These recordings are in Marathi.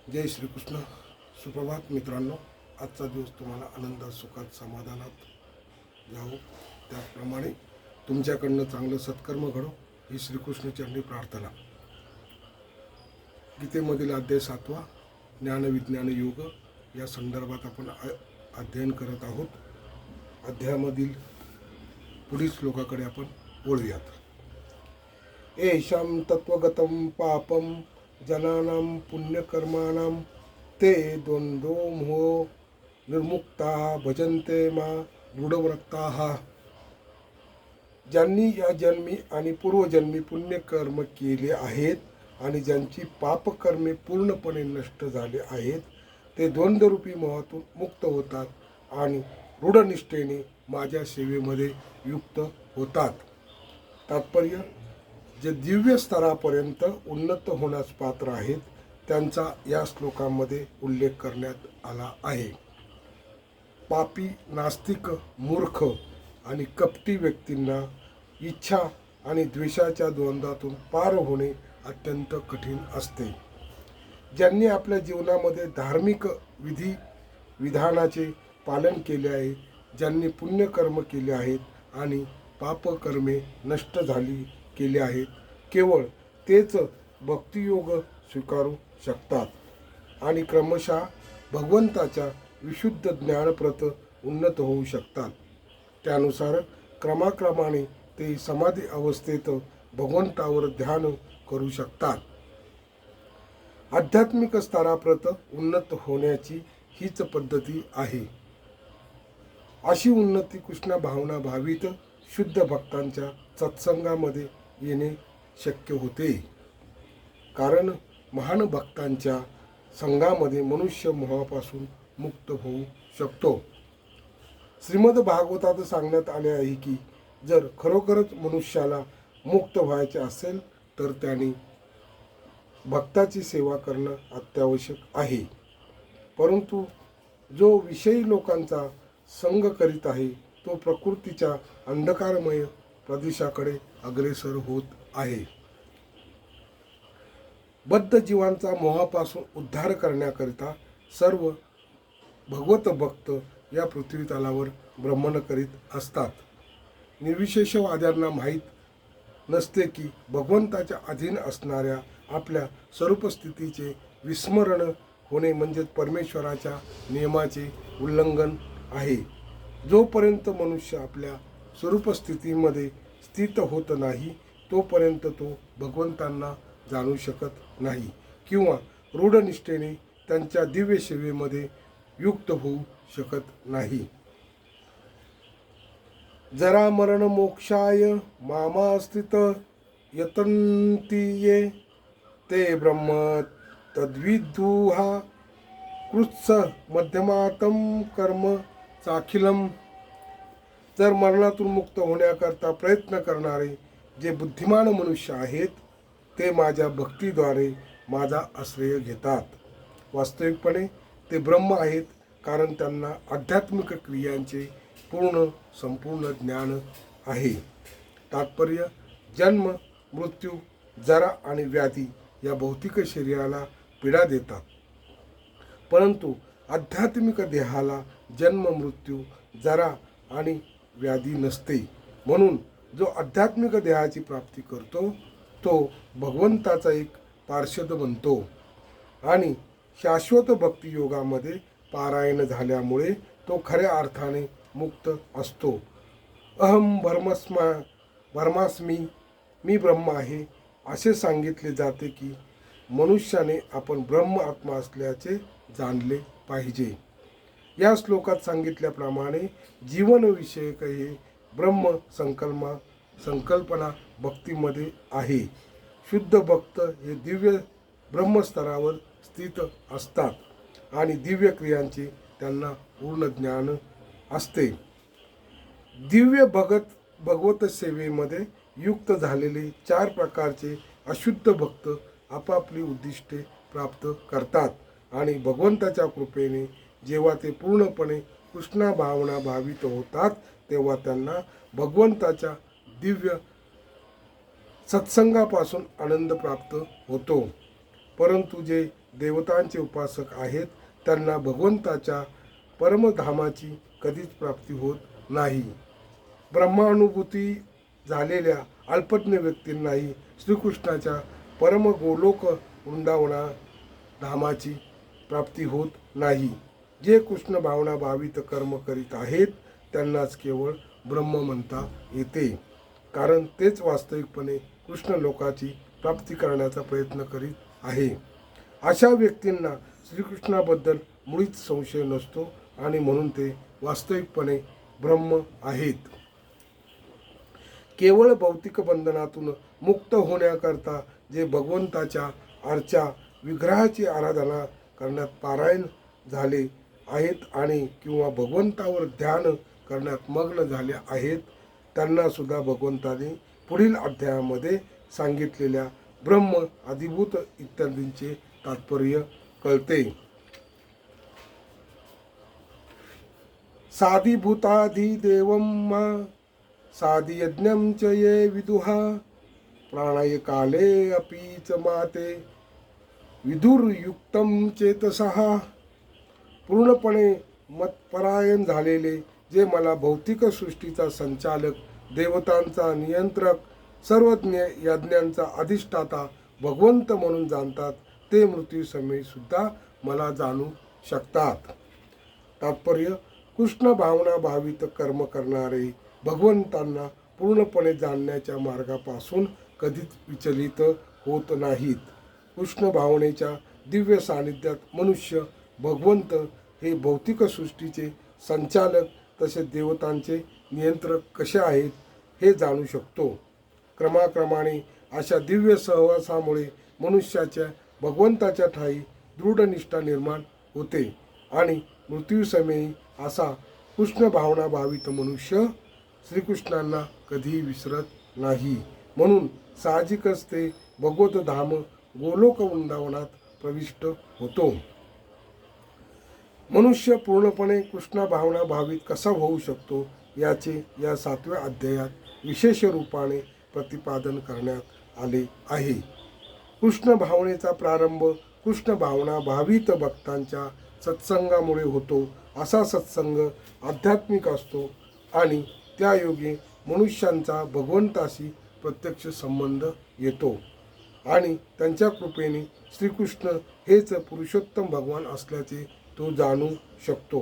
जय श्रीकृष्ण. सुप्रभात मित्रांनो. आजचा दिवस तुम्हाला आनंदात, सुखात, समाधानात जावो, त्याप्रमाणे तुमच्याकडनं चांगलं सत्कर्म घडो ही श्रीकृष्ण चरणी प्रार्थना. गीतेमधील अध्याय 7 ज्ञानविज्ञान योग या संदर्भात आपण अध्ययन करत आहोत. अध्यायामधील पुढील श्लोकाकडे आपण वळूयात. एषां तत्वगतं पापं जनानां पुण्यकर्माणां ते द्वंद्वो मोहो निर्मुक्ता भजन्ते मा दृढव्रताः. ज्यांनी या जन्मी आणि पूर्वजन्मी पुण्यकर्म केले आहेत आणि ज्यांची पापकर्मे पूर्णपणे नष्ट झाले आहेत ते द्वंद्वरूपी मोहातून मुक्त होतात आणि दृढनिष्ठेने माझ्या सेवेमध्ये युक्त होतात. तात्पर्य: जे दिव्य स्तरापर्यंत उन्नत होण्यास पात्र आहेत त्यांचा या श्लोकामध्ये उल्लेख करण्यात आला आहे. पापी, नास्तिक, मूर्ख आणि कपटी व्यक्तींना इच्छा आणि द्वेषाच्या द्वंद्वातून पार होणे अत्यंत कठीण असते. ज्यांनी आपल्या जीवनामध्ये धार्मिक विधानाचे पालन केले आहे, ज्यांनी पुण्यकर्म केले आहेत आणि पापकर्मे नष्ट झाली केले आहेत, केवळ तेच भक्तियोग स्वीकारू शकतात आणि क्रमशः भगवंताच्या विशुद्ध ज्ञानप्रत उन्नत होऊ शकतात. त्यानुसार क्रमाक्रमाने ते समाधी अवस्थेत भगवंतावर ध्यान करू शकतात. आध्यात्मिक स्तराप्रत उन्नत होण्याची हीच पद्धती आहे. अशी उन्नती कृष्ण भावना भावित शुद्ध भक्तांच्या सत्संगामध्ये येणे शक्य होते. कारण महान भक्तांच्या संघामध्ये मनुष्य मोहापासून मुक्त होऊ शकतो. श्रीमद भागवतात सांगण्यात आले आहे की जर खरोखरच मनुष्याला मुक्त व्हायचे असेल तर त्याने भक्ताची सेवा करणं अत्यावश्यक आहे. परंतु जो विषयी लोकांचा संग करीत आहे तो प्रकृतीच्या अंधकारमय प्रदेशाकडे अग्रेसर होत आहे. बद्ध जीवांचा मोहापासून उद्धार करण्याकरिता सर्व भगवत भक्त या पृथ्वी तलावर भ्रमण करीत असतात. निर्विशेषवाद्यांना माहीत नसते की भगवंताच्या अधीन असणाऱ्या आपल्या स्वरूपस्थितीचे विस्मरण होणे म्हणजे परमेश्वराच्या नियमाचे उल्लंघन आहे. जोपर्यंत मनुष्य आपल्या स्वरूपस्थितीमध्ये स्थित होत नाही तोपर्यंत तो भगवंतांना जाणू शकत नाही किंवा रूढनिष्ठेने त्यांच्या दिव्य सेवेमध्ये युक्त होऊ शकत नाही. जरा मरण मोक्षाय मामास्थित यतन्ति ये ते ब्रह्म तद्विदुहा कृत्स मध्यमातम कर्म चाखिलम. जर मरणातून मुक्त होण्याकरता प्रयत्न करणारे जे बुद्धिमान मनुष्य आहेत ते माझ्या भक्तीद्वारे माझा आश्रय घेतात. वास्तविकपणे ते ब्रह्म आहेत कारण त्यांना आध्यात्मिक क्रियांचे संपूर्ण ज्ञान आहे. तात्पर्य: जन्म, मृत्यू, जरा आणि व्याधी या भौतिक शरीराला पीडा देतात, परंतु आध्यात्मिक देहाला जन्म, मृत्यू, जरा आणि व्याधी नसते. म्हणून जो आध्यात्मिक देहाची प्राप्ती करतो तो भगवंताचा एक पार्षद बनतो आणि शाश्वत भक्तियोगामध्ये पारायण झाल्यामुळे तो खऱ्या अर्थाने मुक्त असतो. अहम ब्रह्मास्मी, मी ब्रह्म आहे असे सांगितले जाते की मनुष्याने आपण ब्रह्म आत्मा असल्याचे जाणले पाहिजे. या श्लोकात सांगितल्याप्रमाणे जीवनविषयक हे ब्रह्म संकल्पना भक्तीमध्ये आहे. शुद्ध भक्त हे दिव्य ब्रह्मस्तरावर स्थित असतात आणि दिव्य क्रियांचे त्यांना पूर्ण ज्ञान असते. दिव्य भगवत सेवेमध्ये युक्त झालेले 4 प्रकारचे अशुद्ध भक्त आपापली उद्दिष्टे प्राप्त करतात आणि भगवंताच्या कृपेने जेव्हा ते पूर्णपणे कृष्ण भावना भावित होतात तेव्हा त्यांना भगवंताच्या दिव्य सत्संगापासून आनंद प्राप्त होतो. परंतु जे देवतांचे उपासक आहेत त्यांना भगवंताच्या परमधामाची कधीच प्राप्ती होत नाही. ब्रह्मानुभूती झालेल्या अल्पज्ञ व्यक्तींनाही श्रीकृष्णाच्या परम गोलोक वृंदावना धामाची प्राप्ती होत नाही. जे कृष्ण भावना भावित कर्म करीत आहेत त्यांनाच केवळ ब्रह्म म्हणता येते, कारण तेच वास्तविकपणे कृष्ण लोकाची प्राप्ती करण्याचा प्रयत्न करीत आहे. अशा व्यक्तींना श्रीकृष्णाबद्दल मुळीच संशय नसतो आणि म्हणून ते वास्तविकपणे ब्रह्म आहेत. केवळ भौतिक बंधनातून मुक्त होण्याकरता जे भगवंताच्या अर्चा विग्रहाची आराधना करण्यात पारायण झाले आहेत आणि किंवा भगवंतावर ध्यान करण्यात मग्न झाले आहेत त्यांना सुद्धा भगवंताने पुढील अध्यायामध्ये सांगितलेल्या ब्रह्म, अधिभूत इत्यादींचे तात्पर्य कळते. साधिभूताधिदेवं मा साधियज्ञं च ये विदुहा प्राणाय काले अपि च माते विदुर्युक्तं चेतसः. पूर्णपणे मतपरायण झालेले जे मला भौतिक सृष्टीचा संचालक, देवतांचा नियंत्रक, सर्वज्ञ यज्ञांचा अधिष्ठाता भगवंत म्हणून जाणतात ते मृत्यूसमयी सुद्धा मला जाणू शकतात. तात्पर्य: कृष्ण भावना भावित कर्म करणारे भगवंतांना पूर्णपणे जाणण्याच्या मार्गापासून कधीच विचलित होत नाहीत. कृष्ण भावनेच्या दिव्य सानिध्यात मनुष्य भगवंत हे भौतिक सृष्टीचे संचालक तसेच देवतांचे नियंत्रक कसे आहेत हे जाणू शकतो. क्रमाक्रमाने अशा दिव्य सहवासामुळे मनुष्याच्या भगवंताच्या ठायी दृढ निष्ठा निर्माण होते आणि मृत्यूसमयी असा कृष्ण भावना भावित मनुष्य श्रीकृष्णांना कधीही विसरत नाही. म्हणून साहजिकच ते भगवत धाम गोलोक वृंदावनात प्रविष्ट होतो. मनुष्य पूर्णपणे कृष्ण भावना भावित कसा होऊ शकतो याचे या 7व्या अध्यायात विशेष रूपाने प्रतिपादन करण्यात आले आहे. कृष्ण भावनेचा प्रारंभ कृष्ण भावना भावित भक्तांच्या सत्संगामुळे होतो. असा सत्संग आध्यात्मिक असतो आणि त्यायोगे मनुष्यांचा भगवंताशी प्रत्यक्ष संबंध येतो आणि त्यांच्या कृपेने श्रीकृष्ण हेच पुरुषोत्तम भगवान असल्याचे तो जाणू शकतो.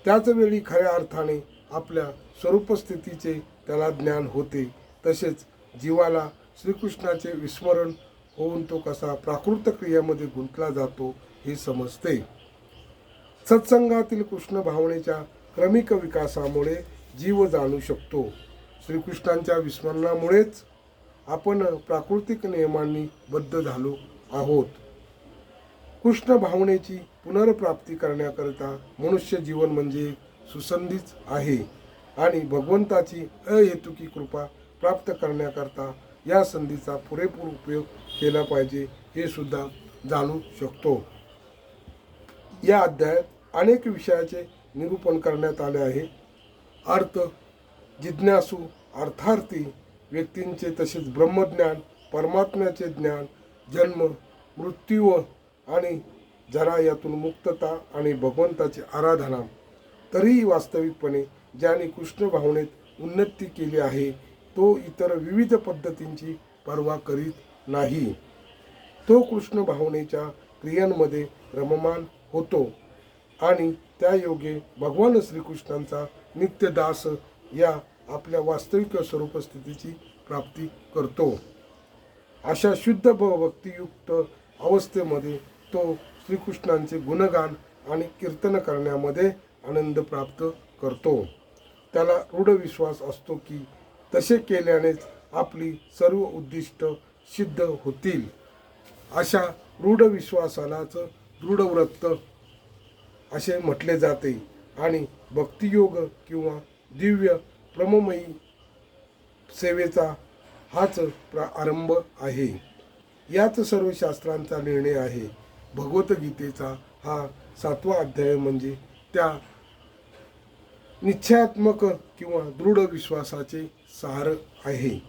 त्याच वेळी खऱ्या अर्थाने आपल्या स्वरूपस्थितीचे त्याला ज्ञान होते. तसेच जीवाला श्रीकृष्णाचे विस्मरण होऊन तो कसा प्राकृत क्रियेमध्ये गुंतला जातो हे समजते. सत्संगातील कृष्ण भावनेच्या क्रमिक विकासामुळे जीव जाणू शकतो. श्रीकृष्णांच्या विस्मरणामुळेच आपण प्राकृतिक नियमांनी बद्ध झालो आहोत. कृष्ण भावनेची पुनर्प्राप्ती करण्याकरता मनुष्य जीवन म्हणजे सुसंधीच आहे आणि भगवंताची अहेतुकी कृपा प्राप्त करण्याकरता या संधीचा पुरेपूर उपयोग केला पाहिजे हे सुद्धा जाणू शकतो. या अध्यायात अनेक विषयाचे निरूपण करण्यात आले आहे. अर्थ, जिज्ञासू, अर्थार्थी व्यक्तींचे तसेच ब्रह्मज्ञान, परमात्म्याचे ज्ञान, जन्म, मृत्यू आणि जरा यातून मुक्तता आणि भगवंताची आराधना. तरीही वास्तविकपणे ज्याने कृष्ण भावनेत उन्नती केली आहे तो इतर विविध पद्धतींची पर्वा करीत नाही. तो कृष्ण भावनेच्या क्रियांमध्ये रममान होतो आणि त्यायोगे भगवान श्रीकृष्णांचा नित्यदास या आपल्या वास्तविक स्वरूपस्थितीची प्राप्ती करतो. अशा शुद्ध भक्तियुक्त अवस्थेमध्ये तो श्रीकृष्णांचे गुणगान आणि कीर्तन करण्यामध्ये आनंद प्राप्त करतो. त्याला दृढ विश्वास असतो की तसे केल्यानेच आपली सर्व उद्दिष्ट सिद्ध होतील. अशा दृढ विश्वासालाच दृढव्रत असे म्हटले जाते आणि भक्तियोग किंवा दिव्य प्रममयी सेवेचा हाच प्रारंभ आहे. याच सर्व शास्त्रांचा निर्णय आहे. भगवद्गीतेचा हा 7वा अध्याय म्हणजे त्या निश्चयात्मक किंवा दृढ विश्वासाचे सार आहे.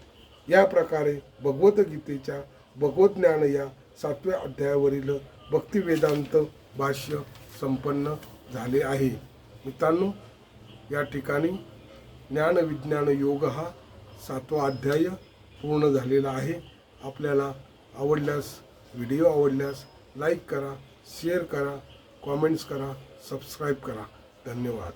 या प्रकारे भगवद्गीतेच्या भगवज्ञान या 7व्या अध्यायावरील भक्तिवेदांत भाष्य संपन्न झाले आहे. मित्रांनो, या ठिकाणी ज्ञानविज्ञान योग हा 7वा अध्याय पूर्ण झालेला आहे. आपल्याला आवडल्यास, व्हिडिओ आवडल्यास लाईक करा, शेअर करा, कॉमेंट्स करा, सबस्क्राईब करा. धन्यवाद.